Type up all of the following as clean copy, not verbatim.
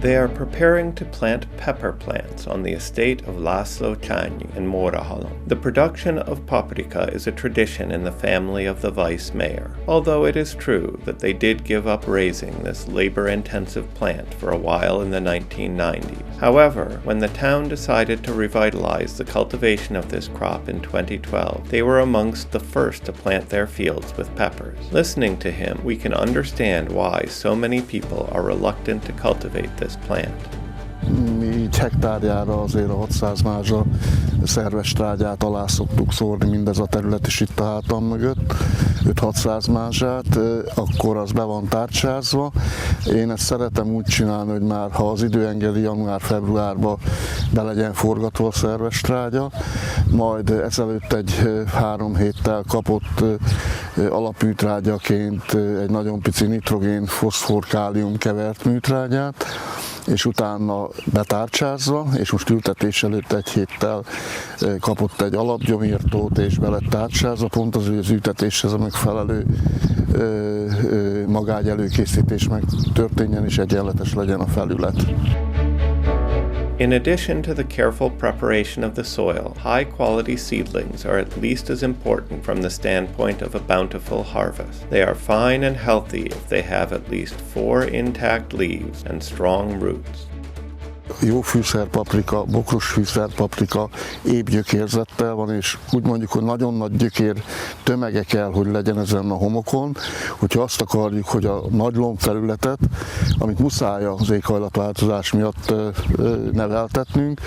They are preparing to plant pepper plants on the estate of László Csányi in Mórahalom. The production of paprika is a tradition in the family of the vice mayor, although it is true that they did give up raising this labor-intensive plant for a while in the 1990s. However, when the town decided to revitalize the cultivation of this crop in 2012, they were amongst the first to plant their fields with peppers. Listening to him, we can understand why so many people are reluctant to cultivate this plant. Mi így hektárjára azért a 600 mázsa szerves trágyát alá szoktuk szórni, mindez a terület is itt a hátam mögött, 5-600 mázsát, akkor az be van tárcsázva. Én ezt szeretem úgy csinálni, hogy már ha az idő engedi, január-februárban be legyen forgatva a szerves trágya, majd ezelőtt egy 3 héttel kapott alapműtrágyaként egy nagyon pici nitrogén, foszfor, kálium kevert műtrágyát, és utána betárcsázva, és most ültetés előtt egy héttel kapott egy alapgyomírtót, és be lett tárcsázva, pont az, hogy az ültetéshez a megfelelő magágy előkészítés meg történjen, és egyenletes legyen a felület. In addition to the careful preparation of the soil, high-quality seedlings are at least as important from the standpoint of a bountiful harvest. They are fine and healthy if they have at least 4 intact leaves and strong roots. Jó fűszerpaprika, bokros fűszerpaprika épp gyökérzettel van, és úgy mondjuk, hogy nagyon nagy gyökér tömege kell, hogy legyen ezen a homokon, hogyha azt akarjuk, hogy a nagy lombfelületet, amit muszáj az éghajlatváltozás miatt neveltetnünk,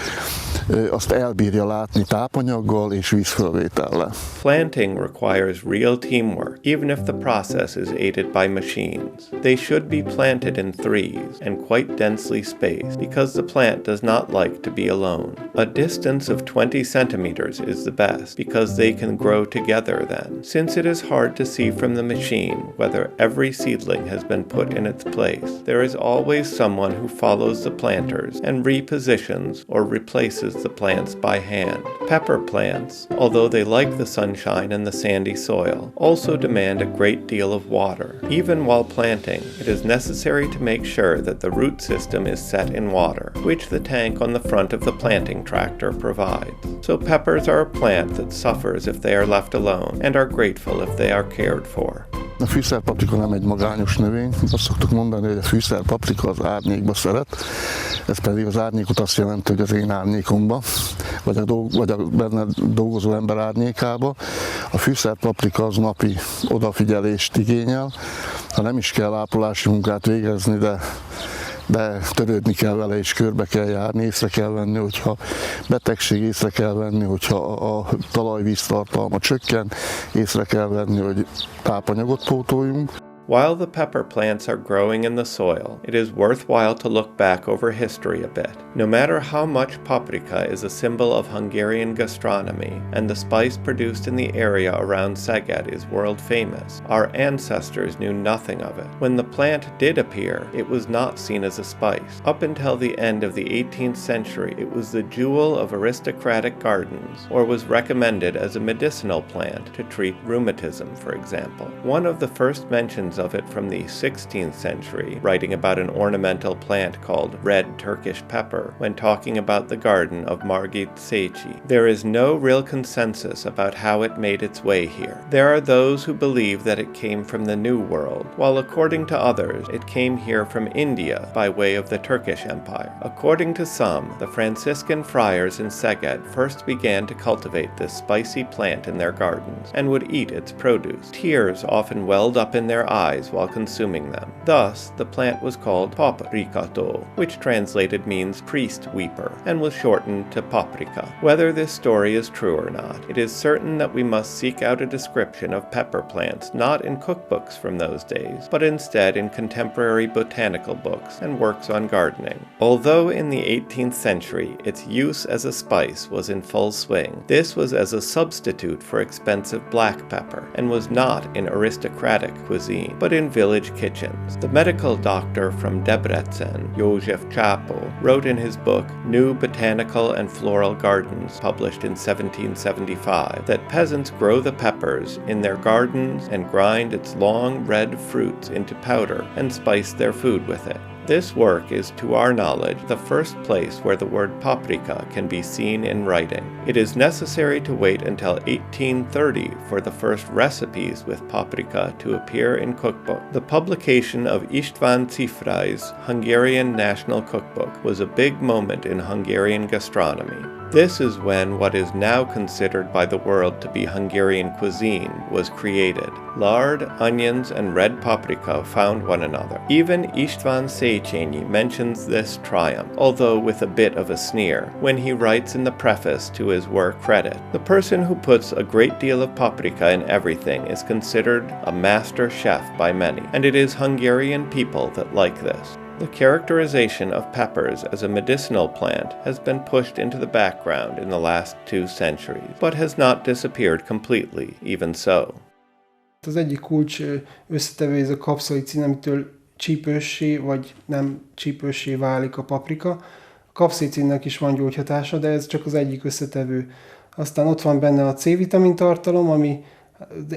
azt elbírja látni tápanyaggal és vízfölvétellel. Planting requires real teamwork, even if the process is aided by machines. They should be planted in threes and quite densely spaced, because the plant does not like to be alone. A distance of 20 centimeters is the best, because they can grow together then. Since it is hard to see from the machine whether every seedling has been put in its place, there is always someone who follows the planters and repositions or replaces the plants by hand. Pepper plants, although they like the sunshine and the sandy soil, also demand a great deal of water. Even while planting, it is necessary to make sure that the root system is set in water, which the tank on the front of the planting tractor provides. So peppers are a plant that suffers if they are left alone and are grateful if they are cared for. A fűszerpaprika nem egy magányos növény. Azt szoktuk mondani, hogy a fűszerpaprika az árnyékba szeret. Ez pedig az árnyékot azt jelenti, hogy az én árnyékomba, vagy a benne dolgozó ember árnyékába. A fűszerpaprika az napi odafigyelést igényel. Ha nem is kell ápolási munkát végezni, de törődni kell vele, és körbe kell járni, észre kell venni, hogyha betegség, észre kell venni, hogyha a talajvíztartalma csökken, észre kell venni, hogy tápanyagot pótoljunk. While the pepper plants are growing in the soil, it is worthwhile to look back over history a bit. No matter how much paprika is a symbol of Hungarian gastronomy, and the spice produced in the area around Szeged is world famous, our ancestors knew nothing of it. When the plant did appear, it was not seen as a spice. Up until the end of the 18th century, it was the jewel of aristocratic gardens, or was recommended as a medicinal plant to treat rheumatism, for example. One of the first mentions of it from the 16th century, writing about an ornamental plant called red Turkish pepper, when talking about the garden of Margit Szécsi. There is no real consensus about how it made its way here. There are those who believe that it came from the New World, while according to others, it came here from India by way of the Turkish Empire. According to some, the Franciscan friars in Szeged first began to cultivate this spicy plant in their gardens, and would eat its produce. Tears often welled up in their eyes while consuming them. Thus, the plant was called Paprika, which translated means priest weeper, and was shortened to paprika. Whether this story is true or not, it is certain that we must seek out a description of pepper plants not in cookbooks from those days, but instead in contemporary botanical books and works on gardening. Although in the 18th century its use as a spice was in full swing, this was as a substitute for expensive black pepper, and was not in aristocratic cuisine, but in village kitchens. The medical doctor from Debrecen, József Csápó, wrote in his book New Botanical and Floral Gardens, published in 1775, that peasants grow the peppers in their gardens and grind its long red fruits into powder and spice their food with it. This work is, to our knowledge, the first place where the word paprika can be seen in writing. It is necessary to wait until 1830 for the first recipes with paprika to appear in cookbook. The publication of István Cifrai's Hungarian National Cookbook was a big moment in Hungarian gastronomy. This is when what is now considered by the world to be Hungarian cuisine was created. Lard, onions, and red paprika found one another. Even István Csányi mentions this triumph, although with a bit of a sneer, when he writes in the preface to his work Credit. The person who puts a great deal of paprika in everything is considered a master chef by many, and it is Hungarian people that like this. The characterization of peppers as a medicinal plant has been pushed into the background in the last 2 centuries, but has not disappeared completely, even so. Az egyik kulcs összetevő ez a kapszaicin, amitől csípőssé vagy nem csípőssé válik a paprika. A kapszaicinnek is van gyógyhatása, de ez csak az egyik összetevő. Aztán ott van benne a C-vitamin tartalom, ami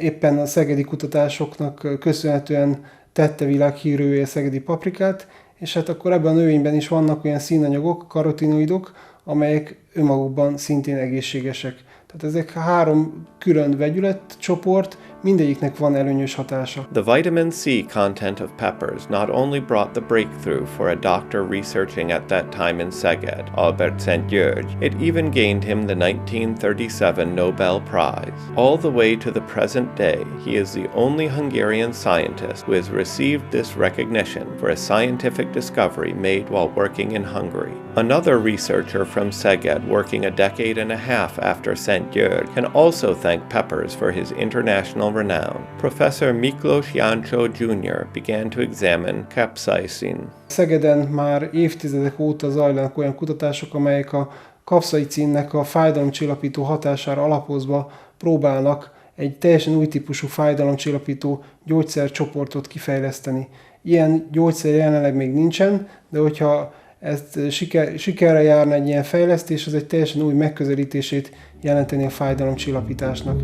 éppen a szegedi kutatásoknak köszönhetően tette világhírűvé a szegedi paprikát, és hát akkor ebben a növényben is vannak olyan színanyagok, karotinoidok, amelyek önmagukban szintén egészségesek. Tehát ezek 3 külön vegyületcsoport, mindegyiknek van előnyös hatása. The vitamin C content of peppers not only brought the breakthrough for a doctor researching at that time in Szeged, Albert Szent György, it even gained him the 1937 Nobel Prize. All the way to the present day, he is the only Hungarian scientist who has received this recognition for a scientific discovery made while working in Hungary. Another researcher from Szeged working a decade and a half after Szent György can also thank peppers for his international renown. Professor Miklós Jancsó Jr. began to examine capsaicin. Szegeden már évtizedek óta zajlanak olyan kutatások, amelyek a kapszaicinnek a fájdalomcsillapító hatására alapozva próbálnak egy teljesen új típusú fájdalomcsillapító gyógyszercsoportot kifejleszteni. Ilyen gyógyszer jelenleg még nincsen, de hogyha ezt sikerre járna egy ilyen fejlesztés, az egy teljesen új megközelítését jelenteni a fájdalomcsillapításnak.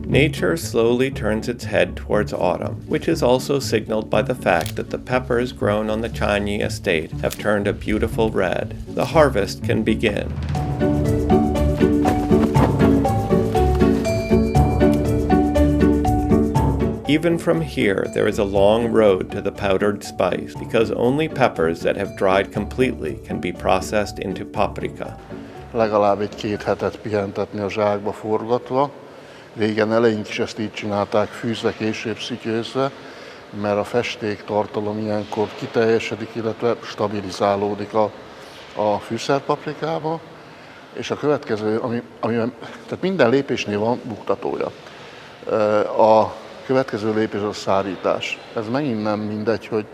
Nature slowly turns its head towards autumn, which is also signaled by the fact that the peppers grown on the Csányi estate have turned a beautiful red. The harvest can begin. Even from here, there is a long road to the powdered spice, because only peppers that have dried completely can be processed into paprika. Legalább egy 2 hetet pihentetni a zsákba forgatva. Régen eleink is ezt így csinálták, fűzve, később szütyőzve, mert a festék tartalom ilyenkor kiteljesedik, illetve stabilizálódik a fűszerpaprikába. És a következő, tehát minden lépésnél van buktatója. A következő lépés a szárítás. Ez megint nem mindegy, hogy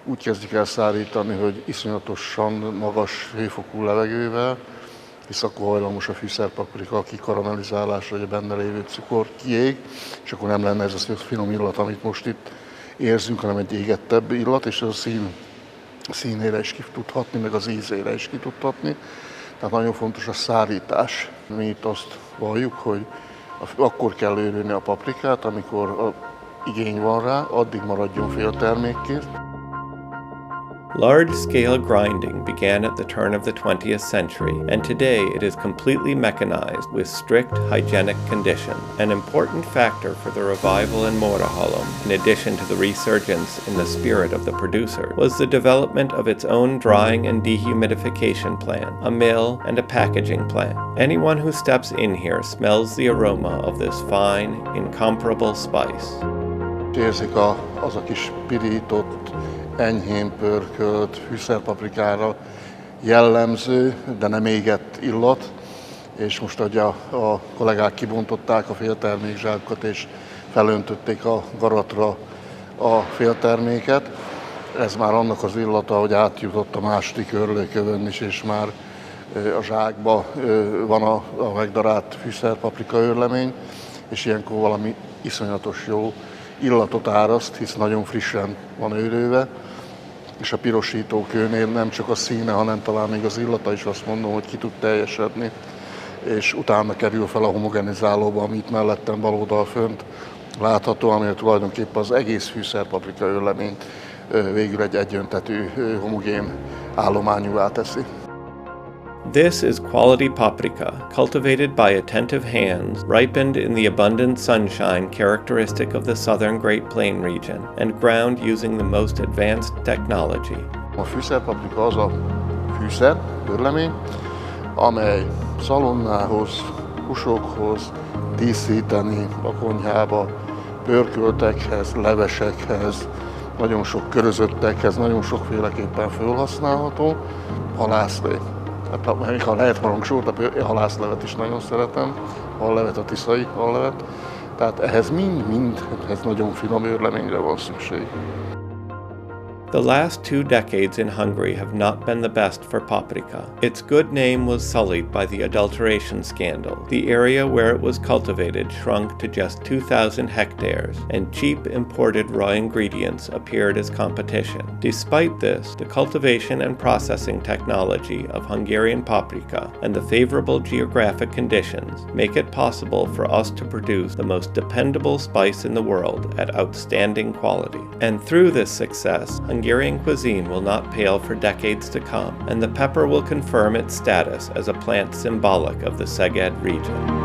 úgy kezdik el szárítani, hogy iszonyatosan magas hőfokú levegővel, hisz akkor hajlamos a fűszerpaprika kikaramellizálásra, hogy a benne lévő cukor kiég, és akkor nem lenne ez a finom illat, amit most itt érzünk, hanem egy égettebb illat, és ez a színére is ki tud hatni, meg az ízére is ki tud hatni. Tehát nagyon fontos a szárítás. Mi itt azt valljuk, hogy akkor kell őrülni a paprikát, amikor igény van rá, addig maradjon féltermékként. Large-scale grinding began at the turn of the 20th century, and today it is completely mechanized with strict hygienic conditions. An important factor for the revival in Mórahalom, in addition to the resurgence in the spirit of the producer, was the development of its own drying and dehumidification plant, a mill, and a packaging plant. Anyone who steps in here smells the aroma of this fine, incomparable spice. Érzik az a kis pirított, enyhén pörkölt, fűszerpaprikára jellemző, de nem égett illat. És most, hogy a kollégák kibontották a féltermékzsákokat és felöntötték a garatra a félterméket, ez már annak az illata, hogy átjutott a második örlőkövön is, és már a zsákba van a megdarált fűszerpaprika őrlemény, és ilyenkor valami iszonyatos jó illatot áraszt, hisz nagyon frissen van őrülve, és a pirosítókőnél nem csak a színe, hanem talán még az illata is, azt mondom, hogy ki tud teljesedni, és utána kerül fel a homogenizálóba, amit mellettem baloldal fönt látható, amely tulajdonképpen az egész fűszerpaprika őrleményt végül egy egyöntetű, homogén állományúvá teszi. This is quality paprika, cultivated by attentive hands, ripened in the abundant sunshine characteristic of the southern Great Plain region, and ground using the most advanced technology. A fűszerpaprika az a fűszer, őrlemény, amely szalonnához, húsokhoz, díszíteni a konyhába, pörköltekhez, levesekhez, nagyon sok körözöttekhez, nagyon sokféleképpen felhasználható. Halászlé. Hát, ha lehet harangsort, a halászlevet is nagyon szeretem, hallevet, a tiszai hallevet. Tehát ehhez mind nagyon finom őrleményre van szükség. The last 2 decades in Hungary have not been the best for paprika. Its good name was sullied by the adulteration scandal. The area where it was cultivated shrunk to just 2,000 hectares, and cheap imported raw ingredients appeared as competition. Despite this, the cultivation and processing technology of Hungarian paprika and the favorable geographic conditions make it possible for us to produce the most dependable spice in the world at outstanding quality. And through this success, Hungarian cuisine will not pale for decades to come, and the pepper will confirm its status as a plant symbolic of the Szeged region.